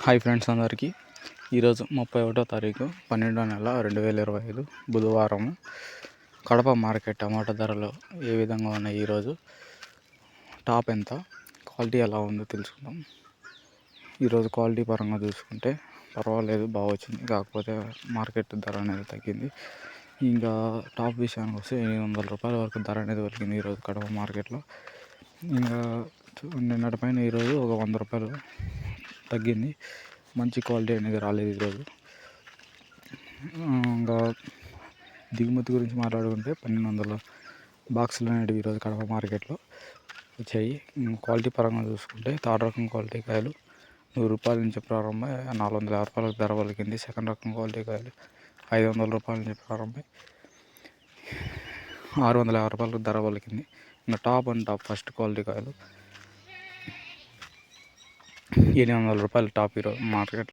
Hi friends అందరికీ. ఈరోజు 31వ తారీఖు 12వ నెల 2025 బుధవారం. కడప మార్కెట్ టమాటా ధరలు ఏ విధంగా ఉన్నాయి, ఈరోజు టాప్ ఎంత, క్వాలిటీ ఎలా ఉందో తెలుసుకుందాం. ఈరోజు క్వాలిటీ పరంగా చూసుకుంటే పర్వాలేదు, బాగా వచ్చింది. కాకపోతే మార్కెట్ ధర అనేది తగ్గింది. ఇంకా టాప్ విషయానికి వస్తే 800 రూపాయల వరకు ధర అనేది పలికింది ఈరోజు కడప మార్కెట్లో. ఇంకా నిన్నటి పైన ఈరోజు ఒక 100 రూపాయలు తగ్గింది. మంచి క్వాలిటీ అనేది రాలేదు ఈరోజు. ఇంకా దిగుమతి గురించి మాట్లాడుకుంటే 1200 బాక్సులు అనేవి ఈరోజు కడప మార్కెట్లో వచ్చాయి. క్వాలిటీ పరంగా చూసుకుంటే థర్డ్ రకం క్వాలిటీ కాయలు 100 రూపాయల నుంచి ప్రారంభమై 450 రూపాయలకు ధర పలికింది. సెకండ్ రకం క్వాలిటీ కాయలు 500 రూపాయల నుంచి ప్రారంభమై 650 రూపాయలకు ధర పలికింది. ఇంకా top and top first quality కాయలు 800 రూపాయలు టాప్ ఈరోజు మార్కెట్.